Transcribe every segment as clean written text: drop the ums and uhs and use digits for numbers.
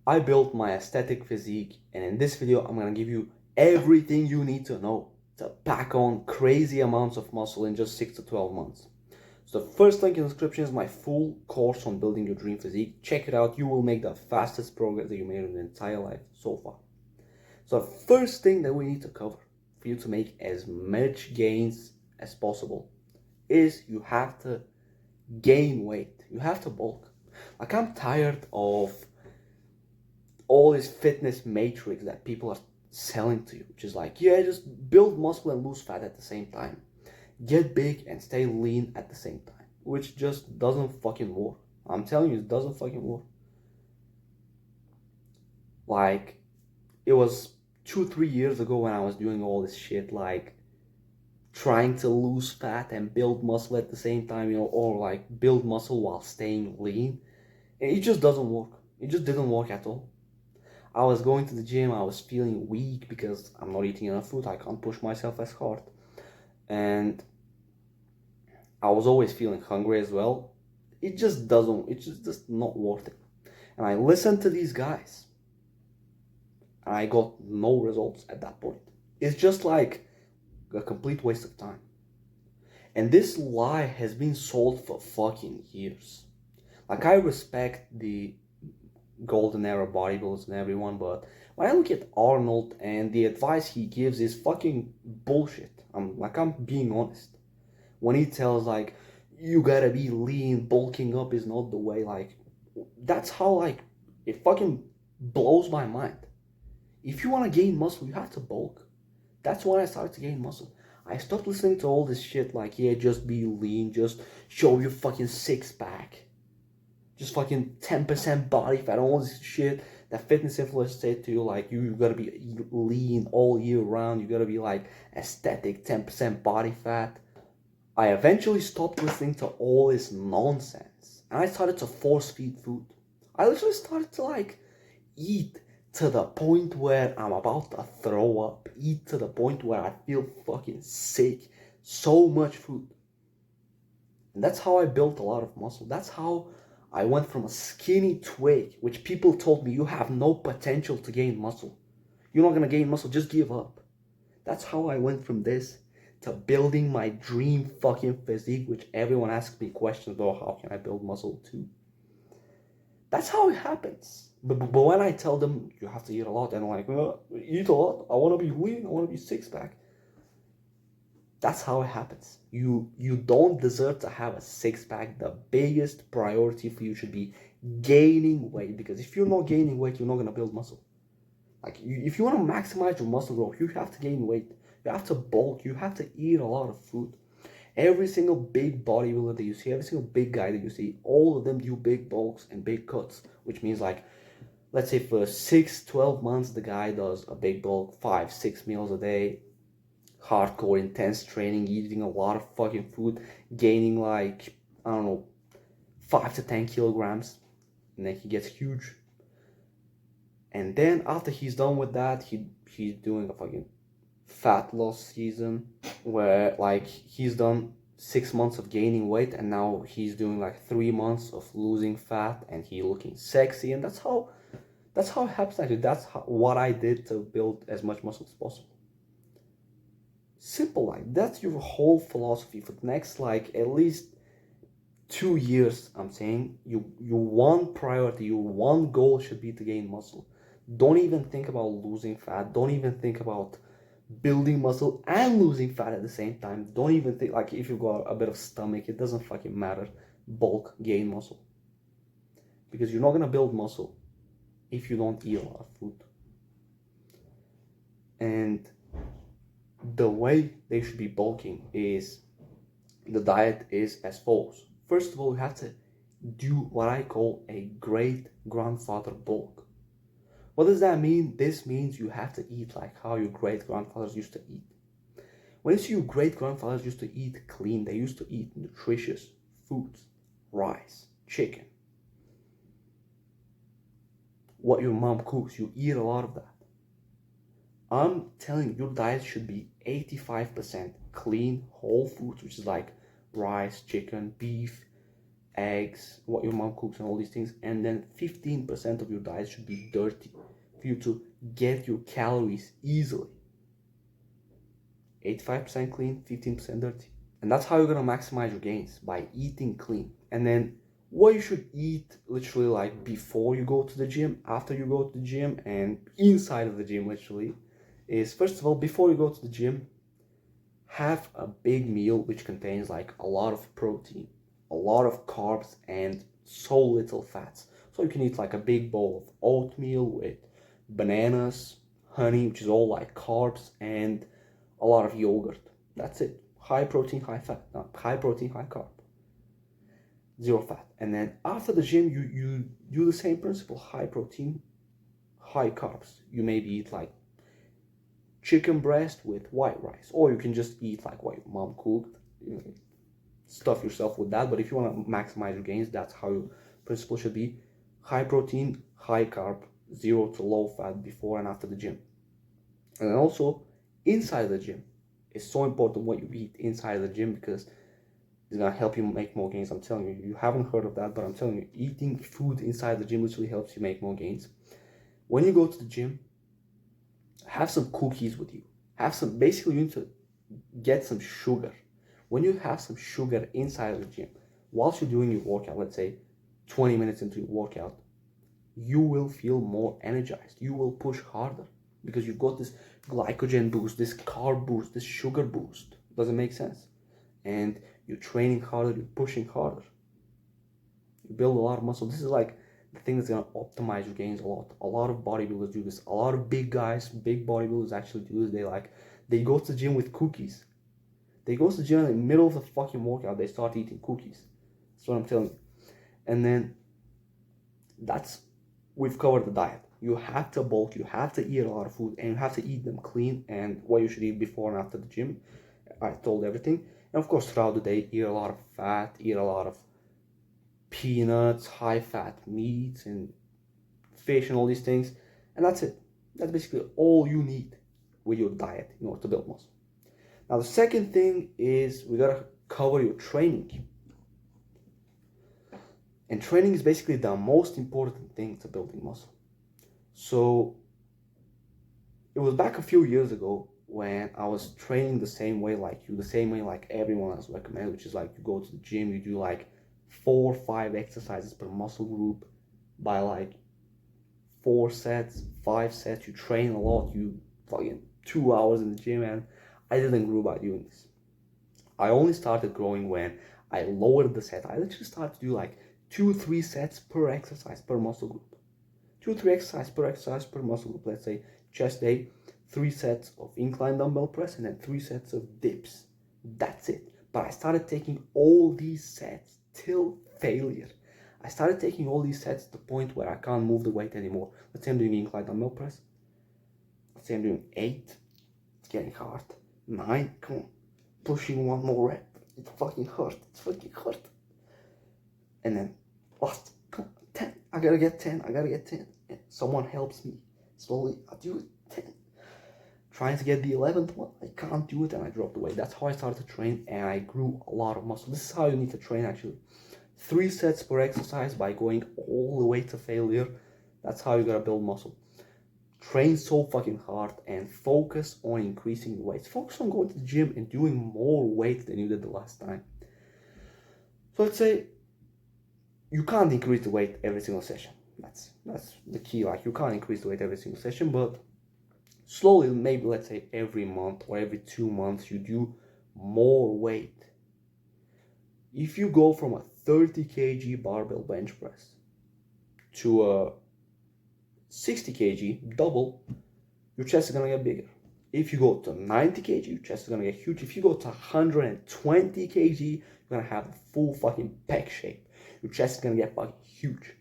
I built my aesthetic physique, and in this video, I'm gonna give you everything you need to know to pack on crazy amounts of muscle in just 6 to 12 months. So the first link in the description is my full course on building your dream physique. Check it out. You will make the fastest progress that you made in your entire life so far. So the first thing that we need to cover for you to make as much gains as possible is you have to gain weight. You have to bulk. Like, I'm tired of all this fitness matrix that people are selling to you, which is like, yeah, just build muscle and lose fat at the same time. Get big and stay lean at the same time, which just doesn't fucking work. I'm telling you, it doesn't fucking work. Like, it was 2, 3 years ago when I was doing all this shit, like trying to lose fat and build muscle at the same time, or like build muscle while staying lean. And it just doesn't work. It just didn't work at all. I was going to the gym, I was feeling weak because I'm not eating enough food, I can't push myself as hard. And I was always feeling hungry as well. It's just not worth it. And I listened to these guys, and I got no results at that point. It's just like a complete waste of time. And this lie has been sold for fucking years. Like, I respect the golden era bodybuilders and everyone, but when I look at Arnold and the advice he gives is fucking bullshit. I'm being honest. When he tells like you gotta be lean, bulking up is not the way, like that's how, like, it fucking blows my mind. If you wanna gain muscle, you have to bulk. That's when I started to gain muscle. I stopped listening to all this shit like, yeah, just be lean, just show your fucking six pack, just fucking 10% body fat, all this shit that fitness influencers say to you, like you gotta be lean all year round, you gotta be like aesthetic, 10% body fat. I eventually stopped listening to all this nonsense and I started to force feed food. I literally started to like eat to the point where I'm about to throw up, eat to the point where I feel fucking sick. So much food. And that's how I built a lot of muscle. That's how I went from a skinny twig, which people told me you have no potential to gain muscle. You're not gonna gain muscle, just give up. That's how I went from this to building my dream fucking physique, which everyone asks me questions about how can I build muscle too. That's how it happens. But when I tell them you have to eat a lot, and I'm like, eat a lot, I wanna be lean, I wanna be six pack. That's how it happens. You don't deserve to have a six pack. The biggest priority for you should be gaining weight, because if you're not gaining weight, you're not gonna build muscle. Like, if you want to maximize your muscle growth, you have to gain weight. You have to bulk. You have to eat a lot of food. Every single big bodybuilder that you see, every single big guy that you see, all of them do big bulks and big cuts, which means, like, let's say for 6, 12 months, the guy does a big bulk, 5, 6 meals a day, hardcore, intense training, eating a lot of fucking food, gaining like, I don't know, 5 to 10 kilograms, and then he gets huge. And then after he's done with that, he's doing a fucking fat loss season where like he's done 6 months of gaining weight, and now he's doing like 3 months of losing fat, and he looking sexy. And that's how it happens. Actually, what I did to build as much muscle as possible. Simple, like that's your whole philosophy for the next like at least 2 years. I'm saying your one priority, your one goal should be to gain muscle. Don't even think about losing fat. Don't even think about building muscle and losing fat at the same time. Don't even think, like, if you've got a bit of stomach, it doesn't fucking matter. Bulk, gain muscle. Because you're not gonna build muscle if you don't eat a lot of food. And the way they should be bulking is, the diet is as follows. First of all, you have to do what I call a great grandfather bulk. What does that mean? This means you have to eat like how your great grandfathers used to eat. When you see your great grandfathers used to eat clean, they used to eat nutritious foods, rice, chicken, what your mom cooks, you eat a lot of that. I'm telling you, your diet should be 85% clean, whole foods, which is like rice, chicken, beef, eggs, what your mom cooks and all these things, and then 15% of your diet should be dirty for you to get your calories easily. 85% clean, 15% dirty. And that's how you're gonna maximize your gains, by eating clean. And then what you should eat literally like before you go to the gym, after you go to the gym, and inside of the gym literally, is first of all, before you go to the gym, have a big meal which contains like a lot of protein, a lot of carbs, and so little fats. So you can eat like a big bowl of oatmeal with bananas, honey, which is all like carbs, and a lot of yogurt. That's it. High protein, high fat. Not high protein, high carb. Zero fat. And then after the gym, you do the same principle. High protein, high carbs. You maybe eat like chicken breast with white rice, or you can just eat like what your mom cooked. You know, stuff yourself with that. But if you want to maximize your gains, that's how your principle should be. High protein, high carb, zero to low fat before and after the gym. And then also inside the gym, it's so important what you eat inside the gym, because it's gonna help you make more gains. I'm telling you, you haven't heard of that, but I'm telling you, eating food inside the gym literally helps you make more gains. When you go to the gym, have some cookies with you. Have some, basically you need to get some sugar. When you have some sugar inside of the gym, whilst you're doing your workout, let's say 20 minutes into your workout, you will feel more energized. You will push harder because you've got this glycogen boost, this carb boost, this sugar boost. Doesn't make sense. And you're training harder, you're pushing harder. You build a lot of muscle. This is like the thing that's gonna optimize your gains a lot. A lot of bodybuilders do this. A lot of big guys, big bodybuilders actually do this. They go to the gym with cookies. They go to the gym in the middle of the fucking workout, they start eating cookies. That's what I'm telling you. And then we've covered the diet. You have to bulk, you have to eat a lot of food, and you have to eat them clean, and what you should eat before and after the gym. I told everything. And of course, throughout the day, eat a lot of fat, eat a lot of peanuts, high fat meats, and fish, and all these things. And that's it. That's basically all you need with your diet in order to build muscle. Now, the second thing is we gotta cover your training. And training is basically the most important thing to building muscle. So it was back a few years ago when I was training the same way like you, the same way like everyone else recommends, which is like you go to the gym, you do like 4 or 5 exercises per muscle group by like 4 sets, 5 sets. You train a lot, you fucking 2 hours in the gym, and I didn't grow by doing this. I only started growing when I lowered the set. I literally started to do like 2-3 sets per exercise per muscle group. 2-3 exercises per muscle group. Let's say chest day, 3 sets of incline dumbbell press, and then 3 sets of dips. That's it. But I started taking all these sets till failure. I started taking all these sets to the point where I can't move the weight anymore. Let's say I'm doing incline dumbbell press. Let's say I'm doing 8. It's getting hard. 9. Come on. Pushing one more rep. It fucking hurt. It's fucking hurt. And then last 10. I gotta get 10. And someone helps me. Slowly, I do it. 10. Trying to get the 11th one. I can't do it, and I drop the weight. That's how I started to train, and I grew a lot of muscle. This is how you need to train actually. 3 sets per exercise by going all the way to failure. That's how you gotta build muscle. Train so fucking hard and focus on increasing your weights. Focus on going to the gym and doing more weight than you did the last time. So let's say you can't increase the weight every single session. That's the key. Like, you can't increase the weight every single session, but slowly, maybe let's say every month or every 2 months, you do more weight. If you go from a 30 kg barbell bench press to a 60 kg double, your chest is gonna get bigger. If you go to 90 kg, your chest is gonna get huge. If you go to 120 kg, you're gonna have a full fucking pec shape. Your chest is gonna get fucking huge.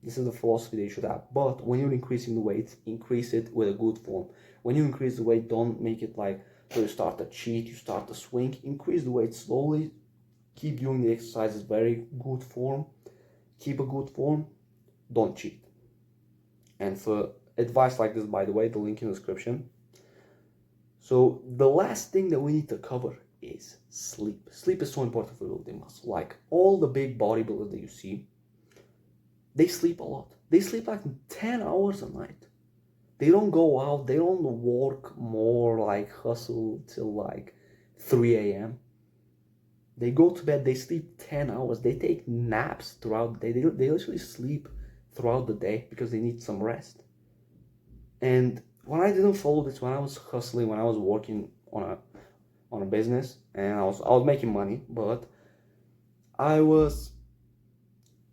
This is the philosophy that you should have. But when you're increasing the weight, increase it with a good form. When you increase the weight, don't make it like, so you start to cheat, you start to swing. Increase the weight slowly. Keep doing the exercises, very good form. Keep a good form. Don't cheat. And for advice like this, by the way, the link in the description. So the last thing that we need to cover is sleep. Sleep is so important for building muscle. Like all the big bodybuilders that you see, they sleep a lot. They sleep like 10 hours a night. They don't go out, they don't work more, like hustle till like 3 a.m. They go to bed, they sleep 10 hours, they take naps throughout the day. They literally sleep throughout the day because they need some rest. And when I didn't follow this, when I was hustling, when I was working on a business and I was making money, but I was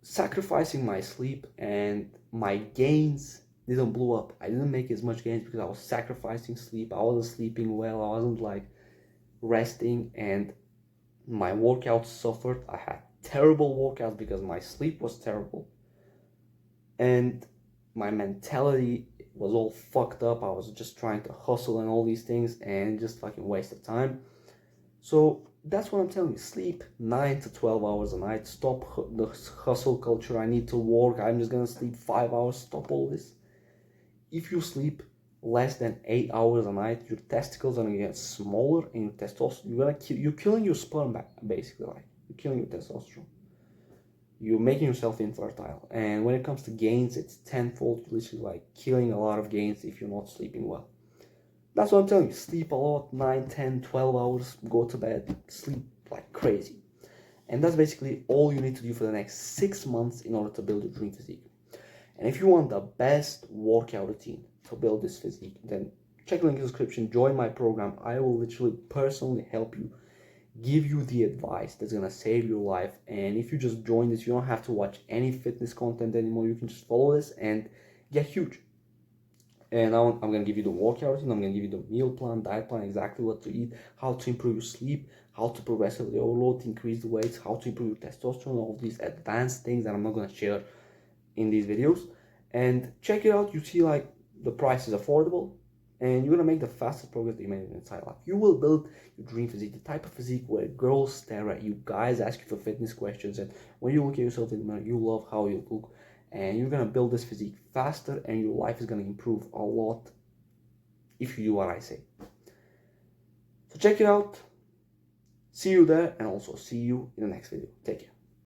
sacrificing my sleep and my gains didn't blow up. I didn't make as much gains because I was sacrificing sleep. I wasn't sleeping well. I wasn't like resting, and my workouts suffered. I had terrible workouts because my sleep was terrible, and my mentality was all fucked up. I was just trying to hustle and all these things and just fucking wasted time. So that's what I'm telling you. Sleep 9 to 12 hours a night. Stop the hustle culture. I need to work. I'm just gonna sleep 5 hours. Stop all this. If you sleep less than 8 hours a night, your testicles are gonna get smaller and your testosterone. You're killing your sperm basically. Like you're killing your testosterone. You're making yourself infertile. And when it comes to gains, it's tenfold. You're literally like killing a lot of gains if you're not sleeping well. That's what I'm telling you. Sleep a lot, 9, 10, 12 hours, go to bed, sleep like crazy. And that's basically all you need to do for the next 6 months in order to build your dream physique. And if you want the best workout routine to build this physique, then check the link in the description, join my program. I will literally personally help you, give you the advice that's gonna save your life. And if you just join this, you don't have to watch any fitness content anymore. You can just follow this and get huge. And I'm going to give you the workout routine, I'm going to give you the meal plan, diet plan, exactly what to eat, how to improve your sleep, how to progressively overload, increase the weights, how to improve your testosterone, all these advanced things that I'm not going to share in these videos. And check it out. You see like the price is affordable and you're going to make the fastest progress that you made in your entire life. You will build your dream physique, the type of physique where girls stare at you, guys ask you for fitness questions, and when you look at yourself in the mirror, you love how you look. And you're gonna build this physique faster and your life is gonna improve a lot if you do what I say. So check it out. See you there, and also see you in the next video. Take care.